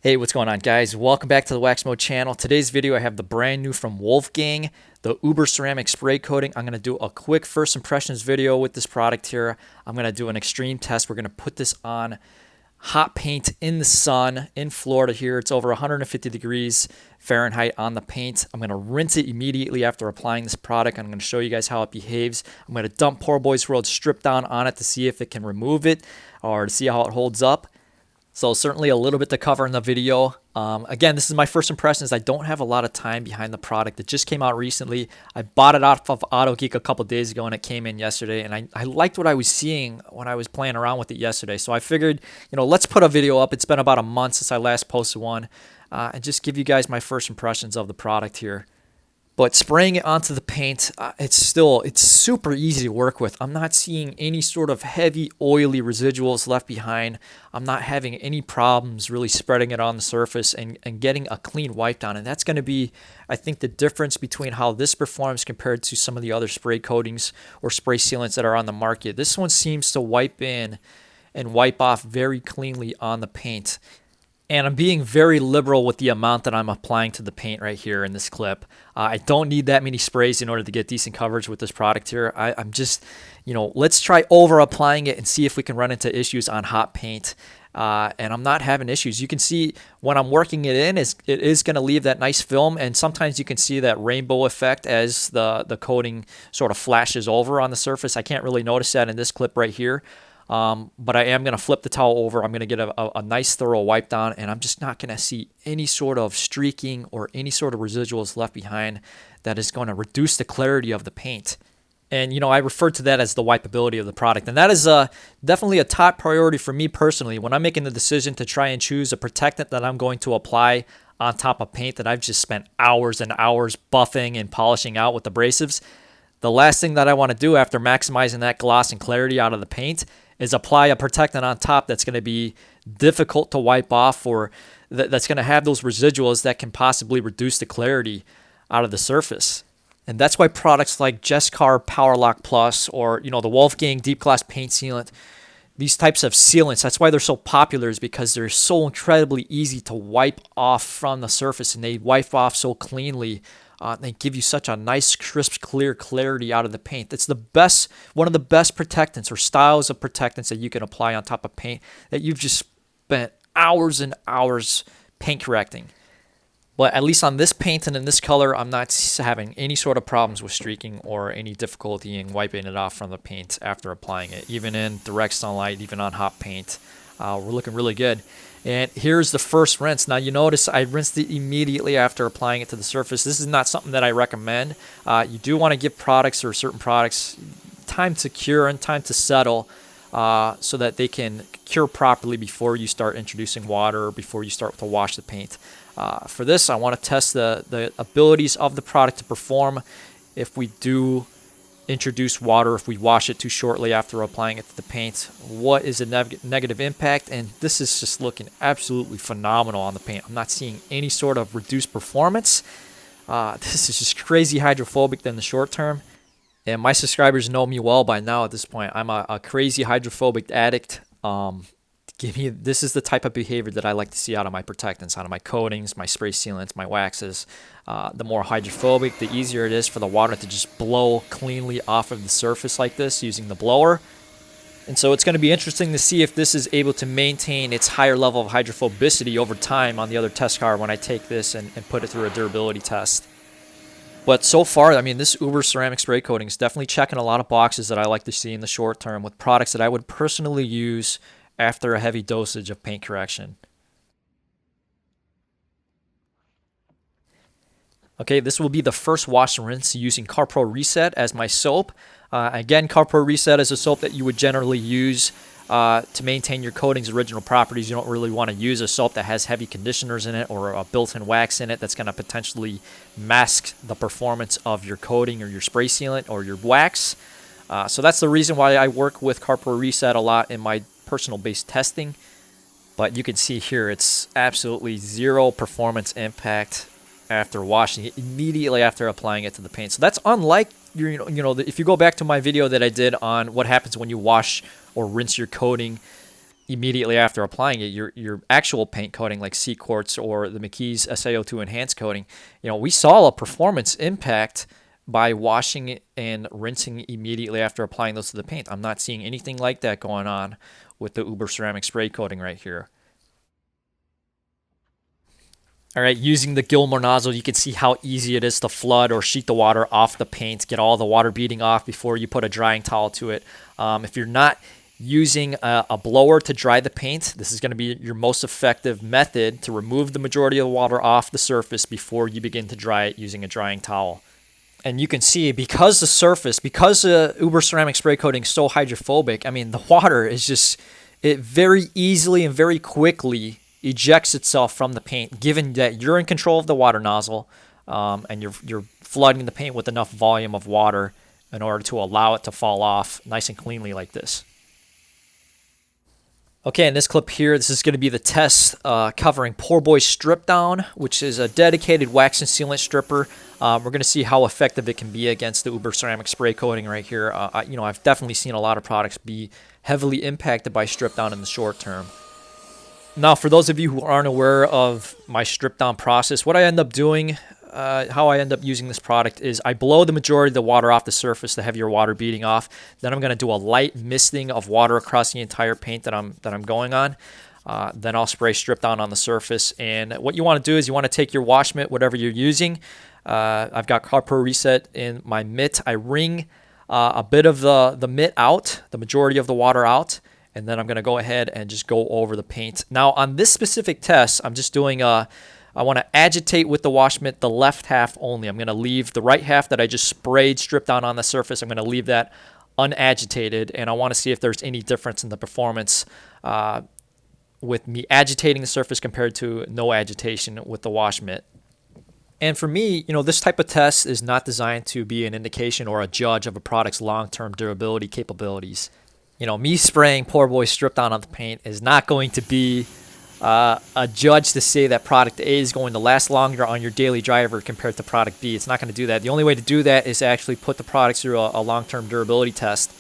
Hey, what's going on, guys? Welcome back to the WaxMode channel. Today's video, I have the brand new from Wolfgang, the Uber Ceramic Spray Coating. I'm going to do a quick first impressions video with this product here. I'm going to do an extreme test. We're going to put this on hot paint in the sun in Florida here. It's over 150 degrees Fahrenheit on the paint. I'm going to rinse it immediately after applying this product. I'm going to show you guys how it behaves. I'm going to dump Poorboy's World Strip Down on it to see if it can remove it or to see how it holds up. So certainly a little bit to cover in the video. Again, this is my first impressions. I don't have a lot of time behind the product. It just came out recently. I bought it off of AutoGeek a couple days ago and it came in yesterday. And I liked what I was seeing when I was playing around with it yesterday. So I figured, let's put a video up. It's been about a month since I last posted one. And just give you guys my first impressions of the product here. But spraying it onto the paint, it's super easy to work with. I'm not seeing any sort of heavy, oily residuals left behind. I'm not having any problems really spreading it on the surface and getting a clean wipe down. And that's going to be, I think, the difference between how this performs compared to some of the other spray coatings or spray sealants that are on the market. This one seems to wipe in and wipe off very cleanly on the paint. And I'm being very liberal with the amount that I'm applying to the paint right here in this clip. I don't need that many sprays in order to get decent coverage with this product here. I'm just, let's try over applying it and see if we can run into issues on hot paint. And I'm not having issues. You can see when I'm working it in, it is going to leave that nice film. And sometimes you can see that rainbow effect as the coating sort of flashes over on the surface. I can't really notice that in this clip right here. But I am going to flip the towel over. I'm going to get a nice thorough wipe down, and I'm just not going to see any sort of streaking or any sort of residuals left behind that is going to reduce the clarity of the paint. And, I refer to that as the wipeability of the product. And that is definitely a top priority for me personally. When I'm making the decision to try and choose a protectant that I'm going to apply on top of paint that I've just spent hours and hours buffing and polishing out with abrasives, the last thing that I want to do after maximizing that gloss and clarity out of the paint is apply a protectant on top that's going to be difficult to wipe off, or that's going to have those residuals that can possibly reduce the clarity out of the surface. And that's why products like Jescar Power Lock Plus or the Wolfgang Deep Gloss Paint Sealant, these types of sealants, that's why they're so popular, is because they're so incredibly easy to wipe off from the surface, and they wipe off so cleanly. They give you such a nice, crisp, clear clarity out of the paint. It's one of the best protectants or styles of protectants that you can apply on top of paint that you've just spent hours and hours paint correcting. But at least on this paint and in this color, I'm not having any sort of problems with streaking or any difficulty in wiping it off from the paint after applying it. Even in direct sunlight, even on hot paint, we're looking really good. And here's the first rinse. Now you notice I rinsed it immediately after applying it to the surface. This is not something that I recommend. You do want to give products or certain products time to cure and time to settle so that they can cure properly before you start introducing water or before you start to wash the paint. For this, I want to test the abilities of the product to perform if we do introduce water, if we wash it too shortly after applying it to the paint. What is a negative impact? And this is just looking absolutely phenomenal on the paint. I'm not seeing any sort of reduced performance. This is just crazy hydrophobic in the short term. And my subscribers know me well by now at this point. I'm a crazy hydrophobic addict. This is the type of behavior that I like to see out of my protectants, out of my coatings, my spray sealants, my waxes. The more hydrophobic, the easier it is for the water to just blow cleanly off of the surface like this using the blower. And so it's going to be interesting to see if this is able to maintain its higher level of hydrophobicity over time on the other test car when I take this and put it through a durability test. But so far, this Uber ceramic spray coating is definitely checking a lot of boxes that I like to see in the short term with products that I would personally use after a heavy dosage of paint correction. Okay, this will be the first wash and rinse using CarPro Reset as my soap. Again, CarPro Reset is a soap that you would generally use to maintain your coating's original properties. You don't really want to use a soap that has heavy conditioners in it or a built-in wax in it that's going to potentially mask the performance of your coating or your spray sealant or your wax. So that's the reason why I work with CarPro Reset a lot in my personal base testing. But you can see here it's absolutely zero performance impact after washing it immediately after applying it to the paint. So that's unlike if you go back to my video that I did on what happens when you wash or rinse your coating immediately after applying it, your actual paint coating like C Quartz or the McKee's SaO2 enhanced coating, we saw a performance impact by washing it and rinsing immediately after applying those to the paint. I'm not seeing anything like that going on with the Uber ceramic spray coating right here. All right, using the Gilmore nozzle, you can see how easy it is to flood or sheet the water off the paint, get all the water beading off before you put a drying towel to it. If you're not using a blower to dry the paint, this is going to be your most effective method to remove the majority of the water off the surface before you begin to dry it using a drying towel. And you can see because the Uber ceramic spray coating is so hydrophobic, I mean, the water is just, it very easily and very quickly ejects itself from the paint, given that you're in control of the water nozzle and you're flooding the paint with enough volume of water in order to allow it to fall off nice and cleanly like this. Okay, in this clip here, this is going to be the test covering Poorboy Strip Down, which is a dedicated wax and sealant stripper. We're going to see how effective it can be against the Uber ceramic spray coating right here. I've definitely seen a lot of products be heavily impacted by strip down in the short term. Now, for those of you who aren't aware of my strip down process, what I end up doing, how I end up using this product is I blow the majority of the water off the surface, the heavier water beating off. Then I'm going to do a light misting of water across the entire paint that I'm going on. Then I'll spray strip down on the surface. And what you want to do is you want to take your wash mitt, whatever you're using. I've got CarPro Reset in my mitt. I wring a bit of the mitt out, the majority of the water out. And then I'm going to go ahead and just go over the paint. Now, on this specific test, I'm just doing I want to agitate with the wash mitt the left half only. I'm going to leave the right half that I just sprayed strip down on the surface. I'm going to leave that unagitated, and I want to see if there's any difference in the performance with me agitating the surface compared to no agitation with the wash mitt. And for me, this type of test is not designed to be an indication or a judge of a product's long-term durability capabilities. Me spraying Poorboy Strip Down on the paint is not going to be a judge to say that product A is going to last longer on your daily driver compared to product B. It's not going to do that. The only way to do that is actually put the products through a long-term durability test.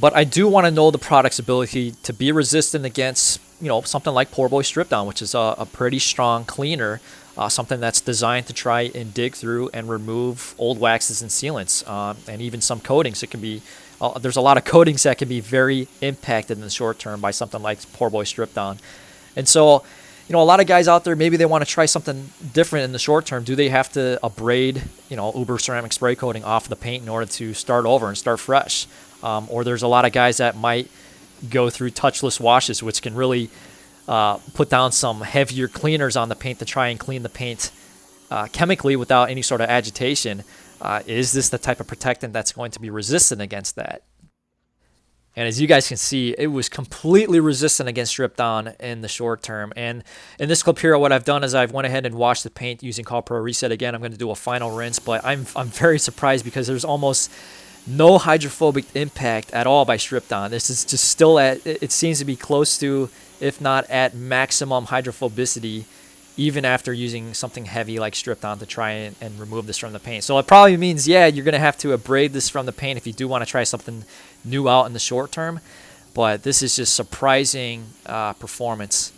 But I do want to know the product's ability to be resistant against, something like Poorboy Strip Down, which is a pretty strong cleaner, something that's designed to try and dig through and remove old waxes and sealants, and even some coatings. It can be there's a lot of coatings that can be very impacted in the short term by something like Poorboy Strip Down. And so, a lot of guys out there, maybe they want to try something different in the short term. Do they have to abrade, Uber ceramic spray coating off the paint in order to start over and start fresh? Or there's a lot of guys that might go through touchless washes, which can really put down some heavier cleaners on the paint to try and clean the paint chemically without any sort of agitation. Is this the type of protectant that's going to be resistant against that? And as you guys can see, it was completely resistant against strip down in the short term. And in this clip here, what I've done is I've went ahead and washed the paint using CarPro Reset again. I'm going to do a final rinse, but I'm very surprised because there's almost no hydrophobic impact at all by strip down. This is just still it seems to be close to, if not at maximum hydrophobicity, even after using something heavy like strip down to try and remove this from the paint. So it probably means, you're going to have to abrade this from the paint if you do want to try something new out in the short term. But this is just surprising performance.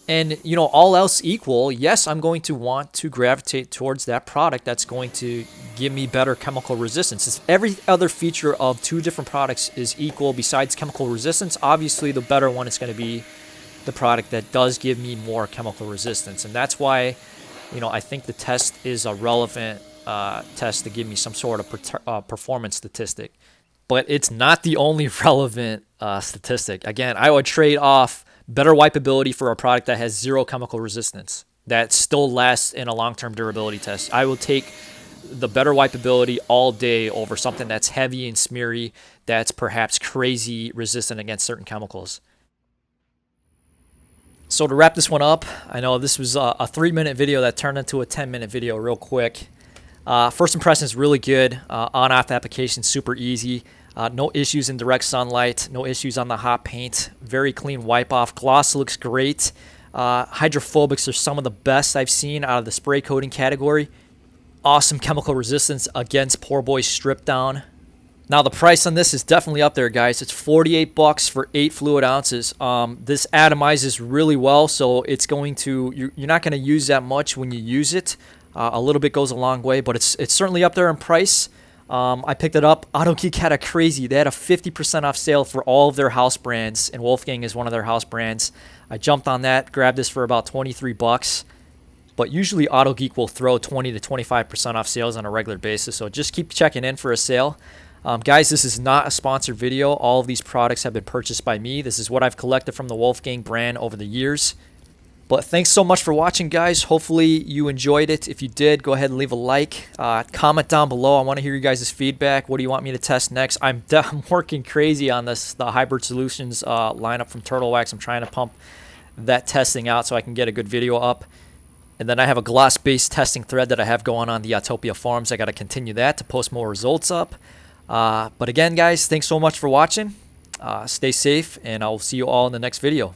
And, all else equal, yes, I'm going to want to gravitate towards that product that's going to give me better chemical resistance. If every other feature of two different products is equal besides chemical resistance, obviously the better one is going to be the product that does give me more chemical resistance. And that's why, I think the test is a relevant test to give me some sort of performance statistic. But it's not the only relevant statistic. Again, I would trade off better wipeability for a product that has zero chemical resistance, that still lasts in a long-term durability test. I will take the better wipeability all day over something that's heavy and smeary, that's perhaps crazy resistant against certain chemicals. So to wrap this one up, I know this was a 3-minute video that turned into a 10-minute video real quick. First impression is really good. On-off application, super easy. No issues in direct sunlight. No issues on the hot paint. Very clean wipe-off. Gloss looks great. Hydrophobics are some of the best I've seen out of the spray coating category. Awesome chemical resistance against Poorboy Strip Down. Now the price on this is definitely up there, guys. It's 48 bucks for 8 fluid ounces. This atomizes really well, so it's going to, you're not going to use that much when you use it. A little bit goes a long way, but it's certainly up there in price. I picked it up. AutoGeek had a crazy, they had a 50% off sale for all of their house brands, and Wolfgang is one of their house brands. I jumped on that, grabbed this for about 23 bucks. But usually AutoGeek will throw 20 to 25% off sales on a regular basis, so just keep checking in for a sale. Guys, this is not a sponsored video. All of these products have been purchased by me. This is what I've collected from the Wolfgang brand over the years. But thanks so much for watching, guys. Hopefully you enjoyed it. If you did, go ahead and leave a like. Comment down below. I want to hear you guys' feedback. What do you want me to test next? I'm working crazy on this, the Hybrid Solutions lineup from Turtle Wax. I'm trying to pump that testing out so I can get a good video up. And then I have a gloss-based testing thread that I have going on the Autopia forums. I got to continue that to post more results up. But again, guys, thanks so much for watching. Stay safe, and I'll see you all in the next video.